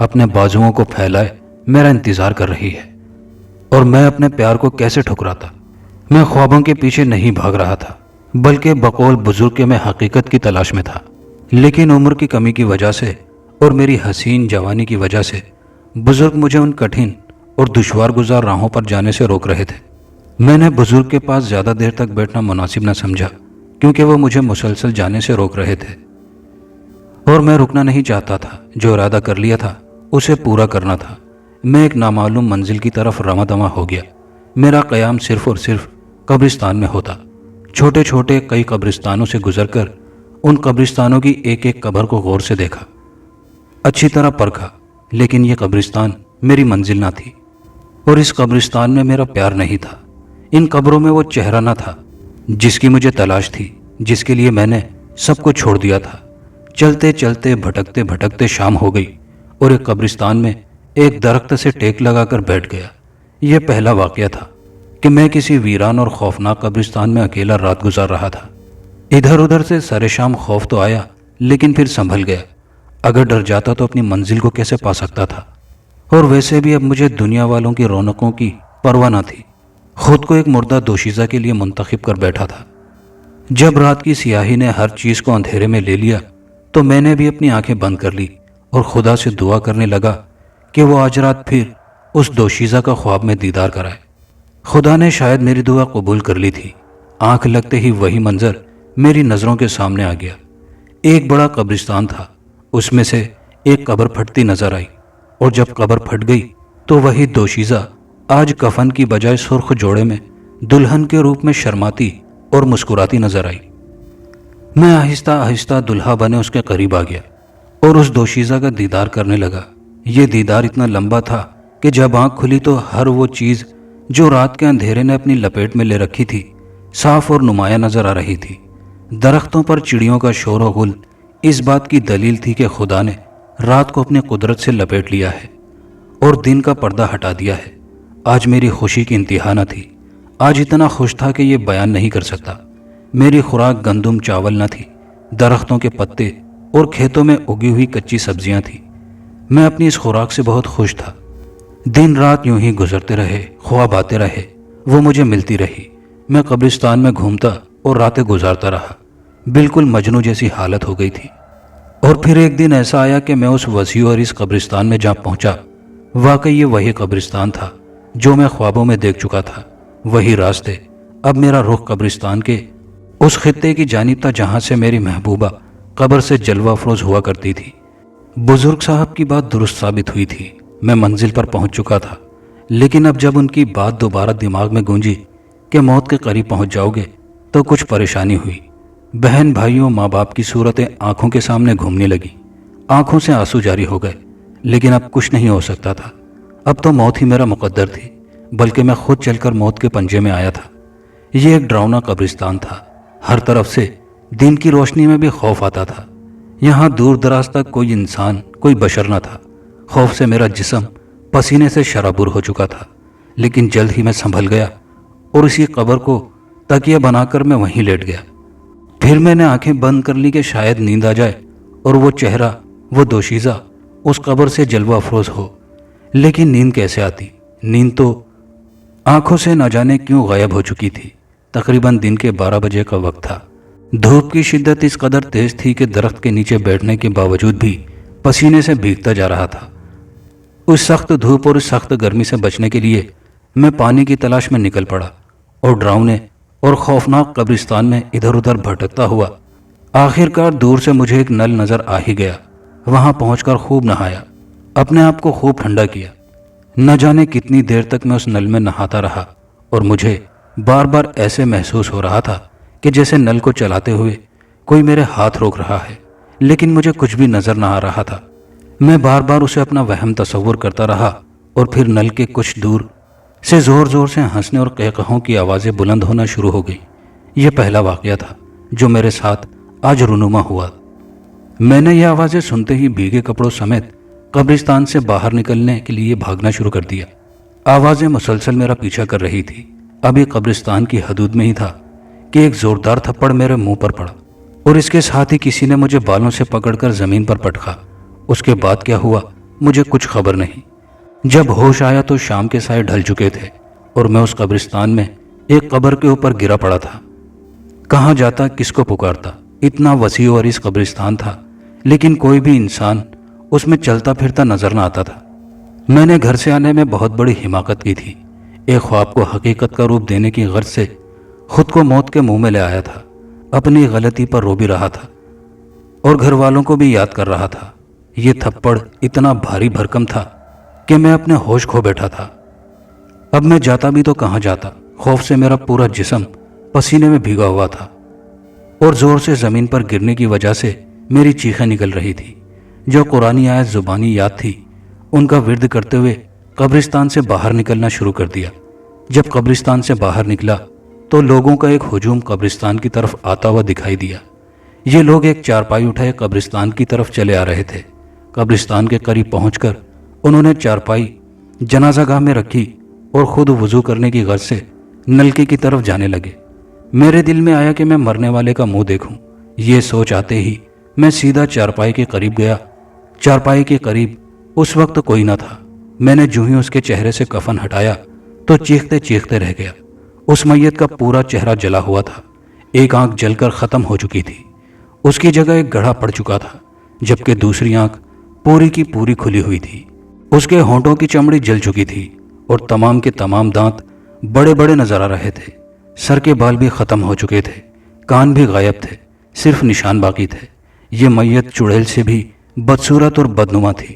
اپنے بازوؤں کو پھیلائے میرا انتظار کر رہی ہے، اور میں اپنے پیار کو کیسے ٹھکراتا؟ میں خوابوں کے پیچھے نہیں بھاگ رہا تھا، بلکہ بقول بزرگ کے میں حقیقت کی تلاش میں تھا۔ لیکن عمر کی کمی کی وجہ سے اور میری حسین جوانی کی وجہ سے بزرگ مجھے ان کٹھن اور دشوار گزار راہوں پر جانے سے روک رہے تھے۔ میں نے بزرگ کے پاس زیادہ دیر تک بیٹھنا مناسب نہ سمجھا، کیونکہ وہ مجھے مسلسل جانے سے روک رہے تھے، اور میں رکنا نہیں چاہتا تھا۔ جو ارادہ کر لیا تھا اسے پورا کرنا تھا۔ میں ایک نامعلوم منزل کی طرف رواں دواں ہو گیا۔ میرا قیام صرف اور صرف قبرستان میں ہوتا۔ چھوٹے چھوٹے کئی قبرستانوں سے گزر کر ان قبرستانوں کی ایک ایک قبر کو غور سے دیکھا، اچھی طرح پرکھا، لیکن یہ قبرستان میری منزل نہ تھی، اور اس قبرستان میں میرا پیار نہیں تھا۔ ان قبروں میں وہ چہرہ نہ تھا جس کی مجھے تلاش تھی، جس کے لیے میں نے سب کو چھوڑ دیا تھا۔ چلتے چلتے بھٹکتے بھٹکتے شام ہو گئی، اور ایک قبرستان میں ایک درخت سے ٹیک لگا کر بیٹھ گیا۔ یہ پہلا واقعہ تھا کہ میں کسی ویران اور خوفناک قبرستان میں اکیلا رات گزار رہا تھا۔ ادھر ادھر سے سر شام خوف تو آیا، لیکن پھر سنبھل گیا۔ اگر ڈر جاتا تو اپنی منزل کو کیسے پا سکتا تھا؟ اور ویسے بھی اب مجھے دنیا والوں کی رونقوں کی پرواہ نہ تھی۔ خود کو ایک مردہ دوشیزہ کے لیے منتخب کر بیٹھا تھا۔ جب رات کی سیاہی نے ہر چیز کو اندھیرے میں لے لیا تو میں نے بھی اپنی آنکھیں بند کر لی اور خدا سے دعا کرنے لگا کہ وہ آج رات پھر اس دوشیزہ کا خواب میں دیدار کرائے۔ خدا نے شاید میری دعا قبول کر لی تھی۔ آنکھ لگتے ہی وہی منظر میری نظروں کے سامنے آ گیا۔ ایک بڑا قبرستان تھا، اس میں سے ایک قبر پھٹتی نظر آئی، اور جب قبر پھٹ گئی تو وہی دوشیزہ آج کفن کی بجائے سرخ جوڑے میں دلہن کے روپ میں شرماتی اور مسکراتی نظر آئی۔ میں آہستہ آہستہ دلہا بنے اس کے قریب آ گیا اور اس دوشیزہ کا دیدار کرنے لگا۔ یہ دیدار اتنا لمبا تھا کہ جب آنکھ کھلی تو ہر وہ چیز جو رات کے اندھیرے نے اپنی لپیٹ میں لے رکھی تھی صاف اور نمایاں نظر آ رہی تھی۔ درختوں پر چڑیوں کا شور و غل اس بات کی دلیل تھی کہ خدا نے رات کو اپنی قدرت سے لپیٹ لیا ہے اور دن کا پردہ ہٹا دیا ہے۔ آج میری خوشی کی انتہا نہ تھی۔ آج اتنا خوش تھا کہ یہ بیان نہیں کر سکتا۔ میری خوراک گندم چاول نہ تھی، درختوں کے پتے اور کھیتوں میں اگی ہوئی کچی سبزیاں تھیں۔ میں اپنی اس خوراک سے بہت خوش تھا۔ دن رات یوں ہی گزرتے رہے، خواب آتے رہے، وہ مجھے ملتی رہی۔ میں قبرستان میں گھومتا اور راتیں گزارتا رہا۔ بالکل مجنوں جیسی حالت ہو گئی تھی۔ اور پھر ایک دن ایسا آیا کہ میں اس وسیع اور اس قبرستان میں جا پہنچا۔ واقعی یہ وہی قبرستان تھا جو میں خوابوں میں دیکھ چکا تھا، وہی راستے۔ اب میرا رخ قبرستان کے اس خطے کی جانب تھا جہاں سے میری محبوبہ قبر سے جلوہ افروز ہوا کرتی تھی۔ بزرگ صاحب کی بات درست ثابت ہوئی تھی۔ میں منزل پر پہنچ چکا تھا، لیکن اب جب ان کی بات دوبارہ دماغ میں گونجی کہ موت کے قریب پہنچ جاؤ گے تو کچھ پریشانی ہوئی۔ بہن بھائیوں ماں باپ کی صورتیں آنکھوں کے سامنے گھومنے لگی۔ آنکھوں سے آنسو جاری ہو گئے، لیکن اب کچھ نہیں ہو سکتا تھا۔ اب تو موت ہی میرا مقدر تھی، بلکہ میں خود چل کر موت کے پنجے میں آیا تھا۔ یہ ایک ڈراؤنا قبرستان تھا۔ ہر طرف سے دن کی روشنی میں بھی خوف آتا تھا۔ یہاں دور دراز تک کوئی انسان، کوئی بشر نہ تھا۔ خوف سے میرا جسم پسینے سے شرابور ہو چکا تھا، لیکن جلد ہی میں سنبھل گیا اور اسی قبر کو تکیہ بنا کر میں وہیں لیٹ گیا۔ پھر میں نے آنکھیں بند کر لی کہ شاید نیند آ جائے اور وہ چہرہ، وہ دوشیزہ اس قبر سے جلوہ افروز ہو۔ لیکن نیند کیسے آتی؟ نیند تو آنکھوں سے نہ جانے کیوں غائب ہو چکی تھی۔ تقریباً دن کے 12 بجے کا وقت تھا۔ دھوپ کی شدت اس قدر تیز تھی کہ درخت کے نیچے بیٹھنے کے باوجود بھی پسینے سے بھیگتا جا رہا تھا۔ اس سخت دھوپ اور اس سخت گرمی سے بچنے کے لیے میں پانی کی تلاش میں نکل پڑا اور ڈراؤنے اور خوفناک قبرستان میں ادھر ادھر بھٹکتا ہوا آخر کار دور سے مجھے ایک نل نظر آ ہی گیا۔ وہاں پہنچ کر خوب نہایا، اپنے آپ کو خوب ٹھنڈا کیا۔ نہ جانے کتنی دیر تک میں اس نل میں نہاتا رہا، اور مجھے بار بار ایسے محسوس ہو رہا تھا کہ جیسے نل کو چلاتے ہوئے کوئی میرے ہاتھ روک رہا ہے، لیکن مجھے کچھ بھی نظر نہ آ رہا تھا۔ میں بار بار اسے اپنا وہم تصور کرتا رہا، اور پھر نل کے کچھ دور سے زور زور سے ہنسنے اور قہقہوں کی آوازیں بلند ہونا شروع ہو گئی۔ یہ پہلا واقعہ تھا جو میرے ساتھ آج رونما ہوا۔ میں نے یہ آوازیں سنتے ہی بھیگے کپڑوں سمیت قبرستان سے باہر نکلنے کے لیے بھاگنا شروع کر دیا۔ آوازیں مسلسل میرا پیچھا کر رہی تھی۔ ابھی قبرستان کی حدود میں ہی تھا کہ ایک زوردار تھپڑ میرے منہ پر پڑا، اور اس کے ساتھ ہی کسی نے مجھے بالوں سے پکڑ کر زمین پر پٹکا۔ اس کے بعد کیا ہوا مجھے کچھ خبر نہیں۔ جب ہوش آیا تو شام کے سائے ڈھل چکے تھے اور میں اس قبرستان میں ایک قبر کے اوپر گرا پڑا تھا۔ کہاں جاتا، کس کو پکارتا؟ اتنا وسیع و عریض قبرستان تھا، لیکن کوئی بھی انسان اس میں چلتا پھرتا نظر نہ آتا تھا۔ میں نے گھر سے آنے میں بہت بڑی حماقت کی تھی۔ ایک خواب کو حقیقت کا روپ دینے کی غرض سے خود کو موت کے منہ میں لے آیا تھا۔ اپنی غلطی پر رو بھی رہا تھا اور گھر والوں کو بھی یاد کر رہا تھا۔ یہ تھپڑ اتنا بھاری بھرکم تھا کہ میں اپنے ہوش کھو بیٹھا تھا۔ اب میں جاتا بھی تو کہاں جاتا؟ خوف سے میرا پورا جسم پسینے میں بھیگا ہوا تھا اور زور سے زمین پر گرنے کی وجہ سے میری چیخیں نکل رہی تھی۔ جو قرآنی آیت زبانی یاد تھی ان کا ورد کرتے ہوئے قبرستان سے باہر نکلنا شروع کر دیا۔ جب قبرستان سے باہر نکلا تو لوگوں کا ایک ہجوم قبرستان کی طرف آتا ہوا دکھائی دیا۔ یہ لوگ ایک چارپائی اٹھائے قبرستان کی طرف چلے آ رہے تھے۔ قبرستان کے قریب پہنچ کر انہوں نے چارپائی جنازہ گاہ میں رکھی اور خود وضو کرنے کی غرض سے نلکے کی طرف جانے لگے۔ میرے دل میں آیا کہ میں مرنے والے کا منہ دیکھوں۔ یہ سوچ آتے ہی میں سیدھا چارپائی کے قریب گیا۔ چارپائی کے قریب اس وقت کوئی نہ تھا۔ میں نے جو ہی اس کے چہرے سے کفن ہٹایا تو چیختے چیختے رہ گیا۔ اس میت کا پورا چہرہ جلا ہوا تھا، ایک آنکھ جل کر ختم ہو چکی تھی، اس کی جگہ ایک گڑھا پڑ چکا تھا، جبکہ دوسری آنکھ پوری کی پوری کھلی ہوئی تھی۔ اس کے ہونٹوں کی چمڑی جل چکی تھی اور تمام کے تمام دانت بڑے بڑے نظر آ رہے تھے۔ سر کے بال بھی ختم ہو چکے تھے، کان بھی غائب تھے، صرف نشان باقی تھے۔ یہ میت چڑیل سے بھی بدصورت اور بدنما تھی۔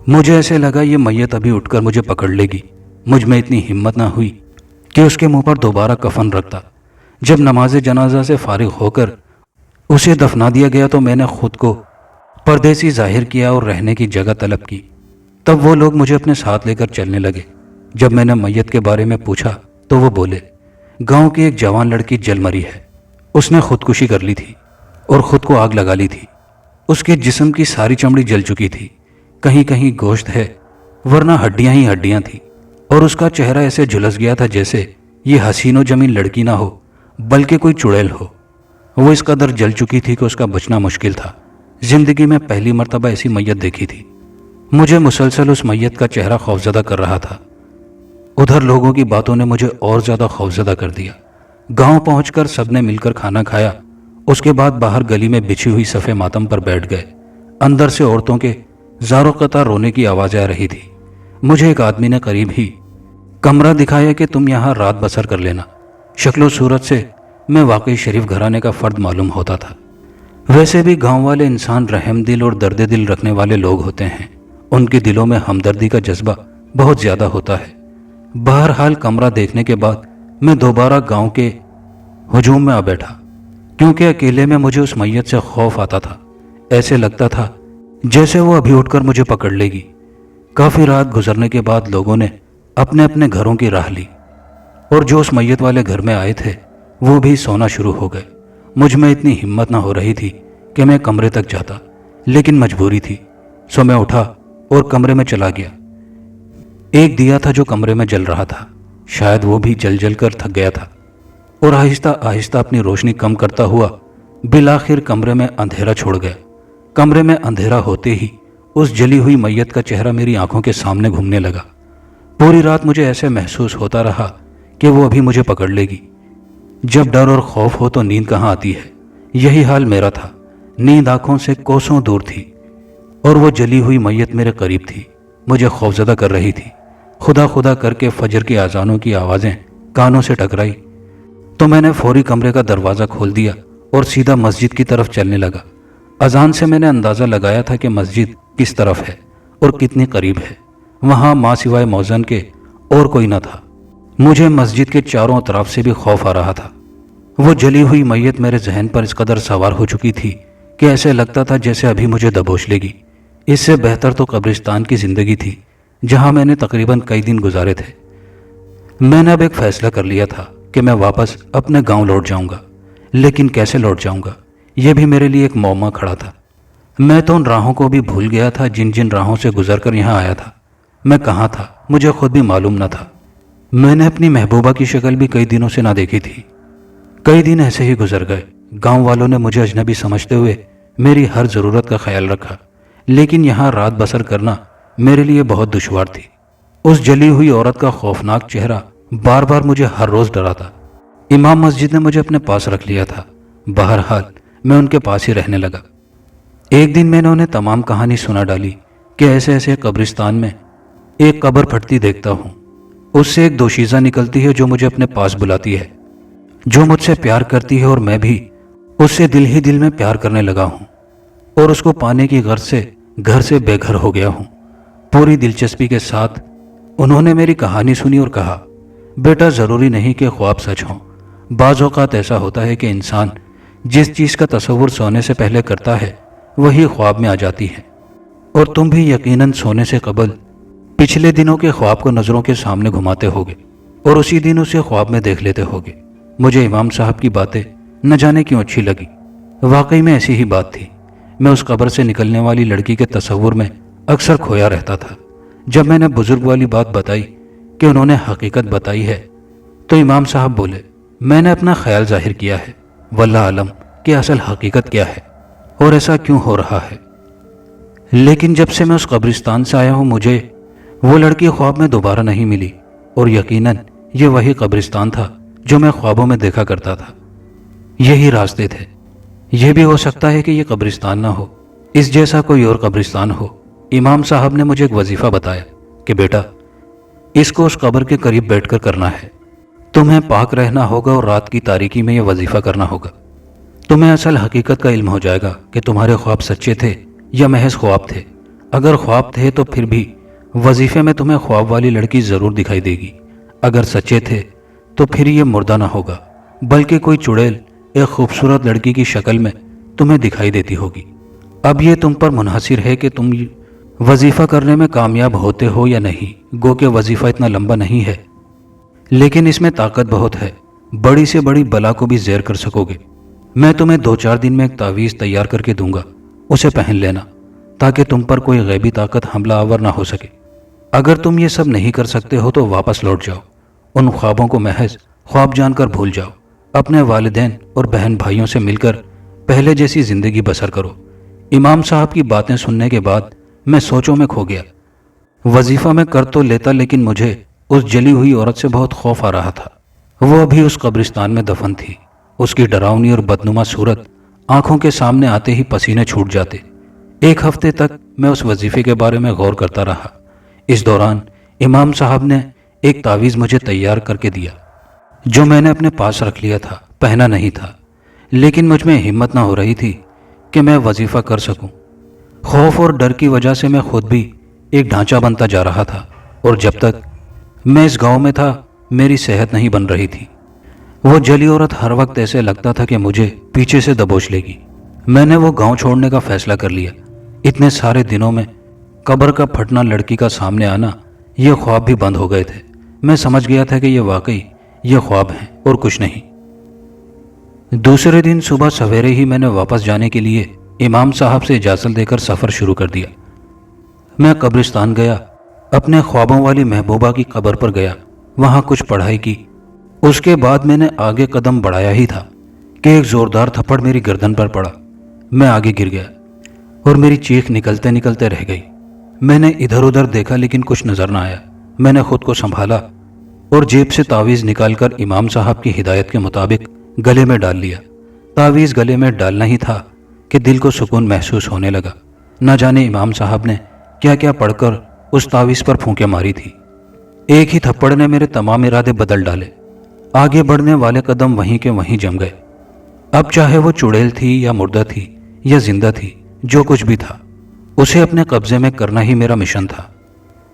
مجھے ایسے لگا یہ میت ابھی اٹھ کر مجھے پکڑ لے گی۔ مجھ میں اتنی ہمت نہ ہوئی کہ اس کے منہ پر دوبارہ کفن رکھتا۔ جب نماز جنازہ سے فارغ ہو کر اسے دفنا دیا گیا تو میں نے خود کو پردیسی ظاہر کیا اور رہنے کی جگہ طلب کی۔ تب وہ لوگ مجھے اپنے ساتھ لے کر چلنے لگے۔ جب میں نے میت کے بارے میں پوچھا تو وہ بولے، گاؤں کی ایک جوان لڑکی جل مری ہے، اس نے خودکشی کر لی تھی اور خود کو آگ لگا لی تھی۔ اس کے جسم کی ساری چمڑی جل چکی تھی، کہیں کہیں گوشت ہے ورنہ ہڈیاں ہی ہڈیاں تھیں، اور اس کا چہرہ ایسے جھلس گیا تھا جیسے یہ حسین و جمیل لڑکی نہ ہو بلکہ کوئی چڑیل ہو۔ وہ اس قدر جل چکی تھی کہ اس کا بچنا مشکل تھا۔ زندگی میں پہلی مرتبہ ایسی میت دیکھی تھی۔ مجھے مسلسل اس میت کا چہرہ خوفزدہ کر رہا تھا۔ ادھر لوگوں کی باتوں نے مجھے اور زیادہ خوفزدہ کر دیا۔ گاؤں پہنچ کر سب نے مل کر کھانا کھایا۔ اس کے بعد باہر گلی میں بچھی ہوئی صفِ ماتم پر بیٹھ گئے۔ اندر سے عورتوں کے زار و قطع رونے کی آوازیں آ رہی تھی۔ مجھے ایک آدمی نے قریب ہی کمرہ دکھایا کہ تم یہاں رات بسر کر لینا۔ شکل و صورت سے میں واقعی شریف گھرانے کا فرد معلوم ہوتا تھا۔ ویسے بھی گاؤں والے انسان رحم دل اور درد دل رکھنے والے لوگ ہوتے ہیں، ان کے دلوں میں ہمدردی کا جذبہ بہت زیادہ ہوتا ہے۔ بہرحال کمرہ دیکھنے کے بعد میں دوبارہ گاؤں کے ہجوم میں آ بیٹھا، کیونکہ اکیلے میں مجھے اس میت سے خوف آتا تھا۔ ایسے لگتا تھا جیسے وہ ابھی اٹھ کر مجھے پکڑ لے گی۔ کافی رات گزرنے کے بعد لوگوں نے اپنے اپنے گھروں کی راہ لی اور جو اس میت والے گھر میں آئے تھے وہ بھی سونا شروع ہو گئے۔ مجھ میں اتنی ہمت نہ ہو رہی تھی کہ میں کمرے تک جاتا، لیکن مجبوری تھی، سو میں اٹھا اور کمرے میں چلا گیا۔ ایک دیا تھا جو کمرے میں جل رہا تھا، شاید وہ بھی جل جل کر تھک گیا تھا، اور آہستہ آہستہ اپنی روشنی کم کرتا ہوا بالآخر کمرے میں اندھیرا چھوڑ گیا۔ کمرے میں اندھیرا ہوتے ہی اس جلی ہوئی میت کا چہرہ میری آنکھوں کے سامنے گھومنے لگا۔ پوری رات مجھے ایسے محسوس ہوتا رہا کہ وہ ابھی مجھے پکڑ لے گی۔ جب ڈر اور خوف ہو تو نیند کہاں آتی ہے؟ یہی حال میرا تھا۔ نیند آنکھوں سے کوسوں دور تھی اور وہ جلی ہوئی میت میرے قریب تھی، مجھے خوفزدہ کر رہی تھی۔ خدا خدا کر کے فجر کی اذانوں کی آوازیں کانوں سے ٹکرائی تو میں نے فوری کمرے کا دروازہ کھول دیا اور سیدھا مسجد کی طرف چلنے لگا۔ اذان سے میں نے اندازہ لگایا تھا کہ مسجد کس طرف ہے اور کتنی قریب ہے۔ وہاں ماں سوائے مؤذن کے اور کوئی نہ تھا۔ مجھے مسجد کے چاروں اطراف سے بھی خوف آ رہا تھا۔ وہ جلی ہوئی میت میرے ذہن پر اس قدر سوار ہو چکی تھی کہ ایسے لگتا تھا جیسے ابھی مجھے دبوچ لے گی۔ اس سے بہتر تو قبرستان کی زندگی تھی جہاں میں نے تقریباً کئی دن گزارے تھے۔ میں نے اب ایک فیصلہ کر لیا تھا کہ میں واپس اپنے گاؤں لوٹ جاؤں گا، لیکن کیسے لوٹ جاؤں گا یہ بھی میرے لیے ایک معمہ کھڑا تھا۔ میں تو ان راہوں کو بھی بھول گیا تھا جن جن راہوں سے گزر کر یہاں آیا تھا۔ میں کہاں تھا مجھے خود بھی معلوم نہ تھا۔ میں نے اپنی محبوبہ کی شکل بھی کئی دنوں سے نہ دیکھی تھی۔ کئی دن ایسے ہی گزر گئے۔ گاؤں والوں نے مجھے اجنبی سمجھتے ہوئے میری ہر ضرورت کا خیال رکھا، لیکن یہاں رات بسر کرنا میرے لیے بہت دشوار تھی۔ اس جلی ہوئی عورت کا خوفناک چہرہ بار بار مجھے ہر روز ڈراتا۔ امام مسجد نے مجھے اپنے پاس رکھ لیا تھا۔ بہرحال میں ان کے پاس ہی رہنے لگا۔ ایک دن میں نے انہیں تمام کہانی سنا ڈالی کہ ایسے ایسے قبرستان میں ایک قبر پھٹتی دیکھتا ہوں، اس سے ایک دوشیزہ نکلتی ہے جو مجھے اپنے پاس بلاتی ہے، جو مجھ سے پیار کرتی ہے، اور میں بھی اس سے دل ہی دل میں پیار کرنے لگا ہوں، اور اس کو پانے کی غرض سے گھر سے بے گھر ہو گیا ہوں۔ پوری دلچسپی کے ساتھ انہوں نے میری کہانی سنی اور کہا، بیٹا ضروری نہیں کہ خواب سچ ہوں، بعض اوقات ایسا ہوتا ہے کہ انسان جس چیز کا تصور سونے سے پہلے کرتا ہے وہی خواب میں آ جاتی ہے، اور تم بھی یقیناً سونے سے قبل پچھلے دنوں کے خواب کو نظروں کے سامنے گھماتے ہوگے اور اسی دن اسے خواب میں دیکھ لیتے ہوگے۔ مجھے امام صاحب کی باتیں نہ جانے کیوں اچھی لگی۔ واقعی میں ایسی ہی بات تھی۔ میں اس قبر سے نکلنے والی لڑکی کے تصور میں اکثر کھویا رہتا تھا۔ جب میں نے بزرگ والی بات بتائی کہ انہوں نے حقیقت بتائی ہے تو امام صاحب بولے، میں نے اپنا خیال ظاہر کیا ہے، واللہ عالم کہ اصل حقیقت کیا ہے اور ایسا کیوں ہو رہا ہے۔ لیکن جب سے میں اس قبرستان سے آیا ہوں مجھے وہ لڑکی خواب میں دوبارہ نہیں ملی، اور یقیناً یہ وہی قبرستان تھا جو میں خوابوں میں دیکھا کرتا تھا۔ یہی راستے تھے۔ یہ بھی ہو سکتا ہے کہ یہ قبرستان نہ ہو، اس جیسا کوئی اور قبرستان ہو۔ امام صاحب نے مجھے ایک وظیفہ بتایا کہ بیٹا اس کو اس قبر کے قریب بیٹھ کر کرنا ہے، تمہیں پاک رہنا ہوگا اور رات کی تاریکی میں یہ وظیفہ کرنا ہوگا۔ تمہیں اصل حقیقت کا علم ہو جائے گا کہ تمہارے خواب سچے تھے یا محض خواب تھے۔ اگر خواب تھے تو پھر بھی وظیفے میں تمہیں خواب والی لڑکی ضرور دکھائی دے گی، اگر سچے تھے تو پھر یہ مردہ نہ ہوگا بلکہ کوئی چڑیل ایک خوبصورت لڑکی کی شکل میں تمہیں دکھائی دیتی ہوگی۔ اب یہ تم پر منحصر ہے کہ تم وظیفہ کرنے میں کامیاب ہوتے ہو یا نہیں۔ گو کہ وظیفہ اتنا لمبا نہیں ہے لیکن اس میں طاقت بہت ہے، بڑی سے بڑی بلا کو بھی زیر کر سکو گے۔ میں تمہیں 2-4 دن میں ایک تعویذ تیار کر کے دوں گا، اسے پہن لینا تاکہ تم پر کوئی غیبی طاقت حملہ آور نہ ہو سکے۔ اگر تم یہ سب نہیں کر سکتے ہو تو واپس لوٹ جاؤ، ان خوابوں کو محض خواب جان کر بھول جاؤ، اپنے والدین اور بہن بھائیوں سے مل کر پہلے جیسی زندگی بسر کرو۔ امام صاحب کی باتیں سننے کے بعد میں سوچوں میں کھو گیا۔ وظیفہ میں کر تو لیتا لیکن مجھے اس جلی ہوئی عورت سے بہت خوف آ رہا تھا۔ وہ ابھی اس قبرستان میں دفن تھی۔ اس کی ڈراؤنی اور بدنما صورت آنکھوں کے سامنے آتے ہی پسینے چھوٹ جاتے۔ 1 ہفتے تک میں اس وظیفے کے بارے میں غور کرتا رہا۔ اس دوران امام صاحب نے ایک تعویذ مجھے تیار کر کے دیا جو میں نے اپنے پاس رکھ لیا تھا، پہنا نہیں تھا، لیکن مجھ میں ہمت نہ ہو رہی تھی کہ میں وظیفہ کر سکوں۔ خوف اور ڈر کی وجہ سے میں خود بھی ایک ڈھانچہ بنتا جا رہا تھا، اور جب تک میں اس گاؤں میں تھا میری صحت نہیں بن رہی تھی۔ وہ جلی عورت ہر وقت ایسے لگتا تھا کہ مجھے پیچھے سے دبوچ لے گی۔ میں نے وہ گاؤں چھوڑنے کا فیصلہ کر لیا۔ اتنے سارے دنوں میں قبر کا پھٹنا، لڑکی کا سامنے آنا، یہ خواب بھی بند ہو گئے تھے۔ میں سمجھ گیا تھا کہ یہ واقعی یہ خواب ہیں اور کچھ نہیں۔ دوسرے دن صبح سویرے ہی میں نے واپس جانے کے لیے امام صاحب سے اجازت دے کر سفر شروع کر دیا۔ میں قبرستان گیا، اپنے خوابوں والی محبوبہ کی قبر پر گیا، وہاں کچھ پڑھائی کی۔ اس کے بعد میں نے آگے قدم بڑھایا ہی تھا کہ ایک زوردار تھپڑ میری گردن پر پڑا۔ میں آگے گر گیا اور میری چیخ نکلتے نکلتے رہ گئی۔ میں نے ادھر ادھر دیکھا لیکن کچھ نظر نہ آیا۔ میں نے خود کو سنبھالا اور جیب سے تعویذ نکال کر امام صاحب کی ہدایت کے مطابق گلے میں ڈال لیا۔ تعویذ گلے میں ڈالنا ہی تھا کہ دل کو سکون محسوس ہونے لگا۔ نہ جانے امام صاحب نے کیا کیا پڑھ کر اس تعویذ پر پھونکیں ماری تھی۔ ایک ہی تھپڑ نے میرے تمام ارادے بدل ڈالے۔ آگے بڑھنے والے قدم وہیں کے وہیں جم گئے۔ اب چاہے وہ چڑیل تھی یا مردہ تھی یا زندہ تھی، جو کچھ بھی تھا اسے اپنے قبضے میں کرنا ہی میرا مشن تھا۔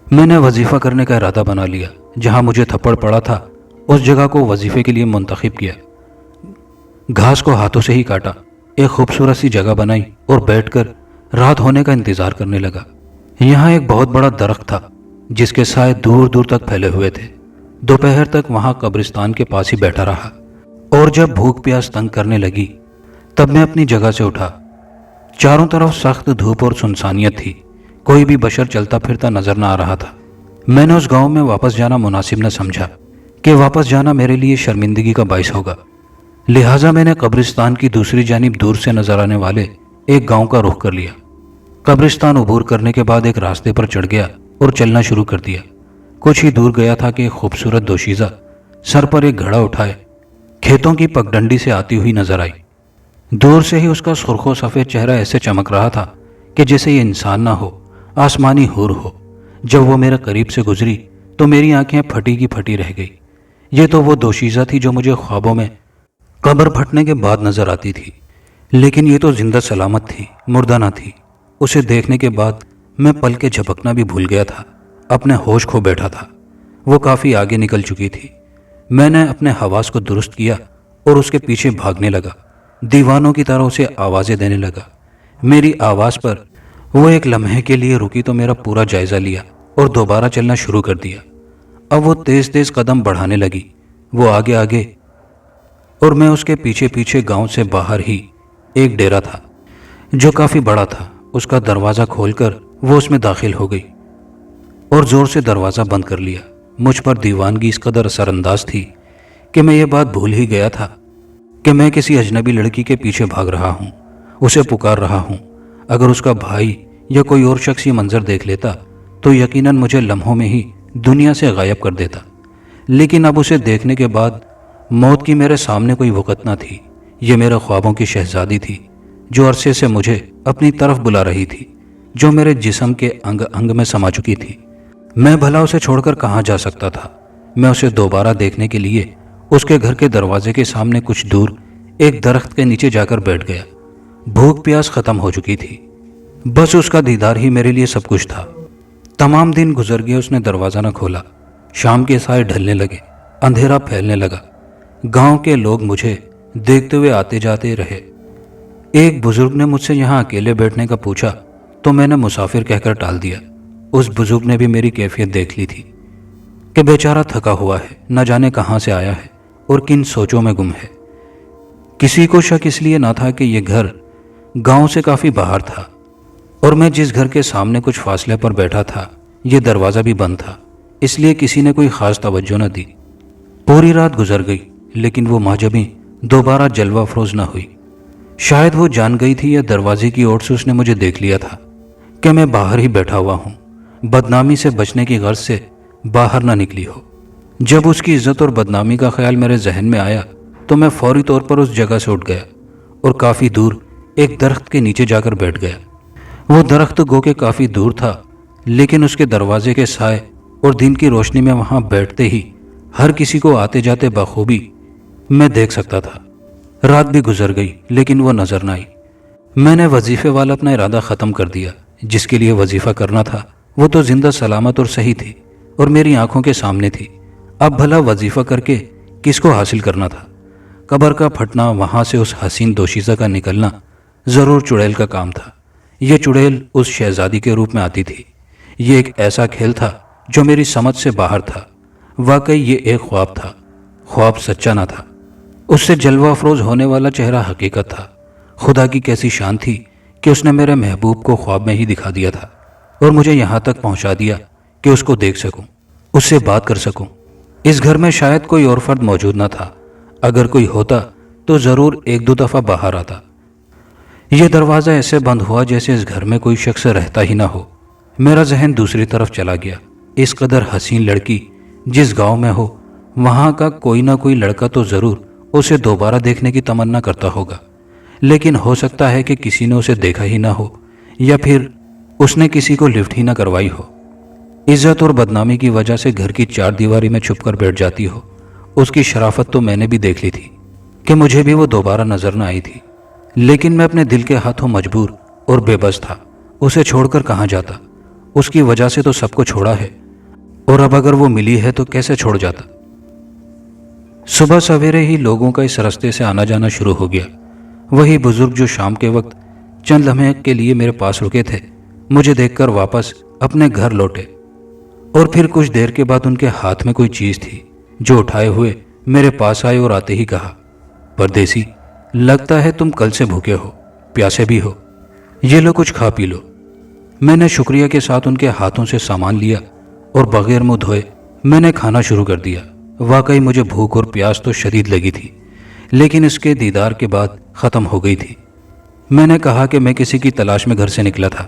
میں نے وظیفہ کرنے کا ارادہ بنا لیا۔ جہاں مجھے تھپڑ پڑا تھا اس جگہ کو وظیفے کے لیے منتخب کیا۔ گھاس کو ہاتھوں سے ہی کاٹا، ایک خوبصورت سی جگہ بنائی اور بیٹھ کر رات ہونے کا انتظار کرنے لگا۔ یہاں ایک بہت بڑا درخت تھا جس کے سائے دور دور تک پھیلے ہوئے تھے۔ دوپہر تک وہاں قبرستان کے پاس ہی بیٹھا رہا، اور جب بھوک پیاس تنگ کرنے لگی تب میں اپنی جگہ سے اٹھا۔ چاروں طرف سخت دھوپ اور سنسانیت تھی، کوئی بھی بشر چلتا پھرتا نظر نہ آ رہا تھا۔ میں نے اس گاؤں میں واپس جانا مناسب نہ سمجھا کہ واپس جانا میرے لیے شرمندگی کا باعث ہوگا، لہٰذا میں نے قبرستان کی دوسری جانب دور سے نظر آنے والے ایک گاؤں کا رخ کر لیا۔ قبرستان عبور کرنے کے بعد ایک راستے پر چڑھ گیا اور چلنا شروع کر دیا۔ کچھ ہی دور گیا تھا کہ ایک خوبصورت دوشیزہ سر پر ایک گھڑا اٹھائے کھیتوں کی پگڈنڈی سے آتی ہوئی نظر آئی۔ دور سے ہی اس کا سرخ و سفید چہرہ ایسے چمک رہا تھا کہ جیسے یہ انسان نہ ہو، آسمانی حور ہو۔ جب وہ میرے قریب سے گزری تو میری آنکھیں پھٹی کی پھٹی رہ گئی۔ یہ تو وہ دوشیزہ تھی جو مجھے خوابوں میں قبر پھٹنے کے بعد نظر آتی تھی، لیکن یہ تو زندہ سلامت تھی، مردہ نہ تھی۔ اسے دیکھنے کے بعد میں پل کے جھپکنا بھی بھول گیا تھا، اپنے ہوش کھو بیٹھا تھا۔ وہ کافی آگے نکل چکی تھی۔ میں نے اپنے حواس کو درست کیا اور اس کے پیچھے بھاگنے لگا، دیوانوں کی طرح اسے آوازیں دینے لگا۔ میری آواز پر وہ ایک لمحے کے لیے رکی تو میرا پورا جائزہ لیا اور دوبارہ چلنا شروع کر دیا۔ اب وہ تیز تیز قدم بڑھانے لگی، وہ آگے آگے، اور میں اس کے پیچھے پیچھے۔ گاؤں سے باہر ہی ایک ڈیرا تھا جو کافی بڑا تھا۔ اس کا دروازہ کھول کر وہ اس میں داخل ہو گئی اور زور سے دروازہ بند کر لیا۔ مجھ پر دیوانگی اس قدر اثر انداز تھی کہ میں یہ بات بھول ہی گیا تھا کہ میں کسی اجنبی لڑکی کے پیچھے بھاگ رہا ہوں، اسے پکار رہا ہوں۔ اگر اس کا بھائی یا کوئی اور شخص یہ منظر دیکھ لیتا تو یقیناً مجھے لمحوں میں ہی دنیا سے غائب کر دیتا۔ لیکن اب اسے دیکھنے کے بعد موت کی میرے سامنے کوئی وقت نہ تھی۔ یہ میرے خوابوں کی شہزادی تھی جو عرصے سے مجھے اپنی طرف بلا رہی تھی، جو میرے جسم کے انگ انگ میں سما چکی تھی۔ میں بھلا اسے چھوڑ کر کہاں جا سکتا تھا؟ میں اسے دوبارہ دیکھنے کے لیے اس کے گھر کے دروازے کے سامنے کچھ دور ایک درخت کے نیچے جا کر بیٹھ گیا۔ بھوک پیاس ختم ہو چکی تھی، بس اس کا دیدار ہی میرے لیے سب کچھ تھا۔ تمام دن گزر گیا، اس نے دروازہ نہ کھولا۔ شام کے سائے ڈھلنے لگے، اندھیرا پھیلنے لگا۔ گاؤں کے لوگ مجھے دیکھتے ہوئے آتے جاتے رہے۔ ایک بزرگ نے مجھ سے یہاں اکیلے بیٹھنے کا پوچھا تو میں نے مسافر کہہ کر ٹال دیا۔ اس بزرگ نے بھی میری کیفیت دیکھ لی تھی کہ بیچارہ تھکا ہوا ہے، نہ جانے کہاں سے آیا ہے اور کن سوچوں میں گم ہے۔ کسی کو شک اس لیے نہ تھا کہ یہ گھر گاؤں سے کافی باہر تھا، اور میں جس گھر کے سامنے کچھ فاصلے پر بیٹھا تھا یہ دروازہ بھی بند تھا، اس لیے کسی نے کوئی خاص توجہ نہ دی۔ پوری رات گزر گئی لیکن وہ ماجبی دوبارہ جلوہ افروز نہ ہوئی۔ شاید وہ جان گئی تھی یا دروازے کی اوٹ سے اس نے مجھے دیکھ لیا تھا کہ میں باہر ہی بیٹھا ہوا ہوں، بدنامی سے بچنے کی غرض سے باہر نہ نکلی ہو۔ جب اس کی عزت اور بدنامی کا خیال میرے ذہن میں آیا تو میں فوری طور پر اس جگہ سے اٹھ گیا اور کافی دور ایک درخت کے نیچے جا کر بیٹھ گیا۔ وہ درخت گو کے کافی دور تھا، لیکن اس کے دروازے کے سائے اور دن کی روشنی میں وہاں بیٹھتے ہی ہر کسی کو آتے جاتے بخوبی میں دیکھ سکتا تھا۔ رات بھی گزر گئی لیکن وہ نظر نہ آئی۔ میں نے وظیفے والا اپنا ارادہ ختم کر دیا۔ جس کے لیے وظیفہ کرنا تھا وہ تو زندہ سلامت اور صحیح تھی اور میری آنکھوں کے سامنے تھی۔ اب بھلا وظیفہ کر کے کس کو حاصل کرنا تھا؟ قبر کا پھٹنا، وہاں سے اس حسین دوشیزہ کا نکلنا ضرور چڑیل کا کام تھا۔ یہ چڑیل اس شہزادی کے روپ میں آتی تھی۔ یہ ایک ایسا کھیل تھا جو میری سمجھ سے باہر تھا۔ واقعی یہ ایک خواب تھا، خواب سچا نہ تھا۔ اس سے جلوہ افروز ہونے والا چہرہ حقیقت تھا۔ خدا کی کیسی شان تھی کہ اس نے میرے محبوب کو خواب میں ہی دکھا دیا تھا اور مجھے یہاں تک پہنچا دیا کہ اس کو دیکھ سکوں، اس سے بات کر سکوں۔ اس گھر میں شاید کوئی اور فرد موجود نہ تھا، اگر کوئی ہوتا تو ضرور ایک دو دفعہ باہر آتا۔ یہ دروازہ ایسے بند ہوا جیسے اس گھر میں کوئی شخص رہتا ہی نہ ہو۔ میرا ذہن دوسری طرف چلا گیا۔ اس قدر حسین لڑکی جس گاؤں میں ہو، وہاں کا کوئی نہ کوئی لڑکا تو ضرور اسے دوبارہ دیکھنے کی تمنا کرتا ہوگا، لیکن ہو سکتا ہے کہ کسی نے اسے دیکھا ہی نہ ہو یا پھر اس نے کسی کو لفٹ ہی نہ کروائی ہو۔ عزت اور بدنامی کی وجہ سے گھر کی چار دیواری میں چھپ کر بیٹھ جاتی ہو۔ اس کی شرافت تو میں نے بھی دیکھ لی تھی کہ مجھے بھی وہ دوبارہ نظر نہ آئی تھی، لیکن میں اپنے دل کے ہاتھوں مجبور اور بے بس تھا۔ اسے چھوڑ کر کہاں جاتا؟ اس کی وجہ سے تو سب کو چھوڑا ہے، اور اب اگر وہ ملی ہے تو کیسے چھوڑ جاتا؟ صبح سویرے ہی لوگوں کا اس رستے سے آنا جانا شروع ہو گیا۔ وہی بزرگ جو شام کے وقت چند لمحے کے لیے میرے پاس رکے تھے، مجھے دیکھ کر واپس اپنے گھر لوٹے، اور پھر کچھ دیر کے بعد ان کے ہاتھ میں کوئی چیز تھی جو اٹھائے ہوئے میرے پاس آئے اور آتے ہی کہا، پردیسی، لگتا ہے تم کل سے بھوکے ہو، پیاسے بھی ہو، یہ لو کچھ کھا پی لو۔ میں نے شکریہ کے ساتھ ان کے ہاتھوں سے سامان لیا اور بغیر منہ دھوئے میں نے کھانا شروع کر دیا۔ واقعی مجھے بھوک اور پیاس تو شدید لگی تھی، لیکن اس کے دیدار کے بعد ختم ہو گئی تھی۔ میں نے کہا کہ میں کسی کی تلاش میں گھر سے نکلا تھا،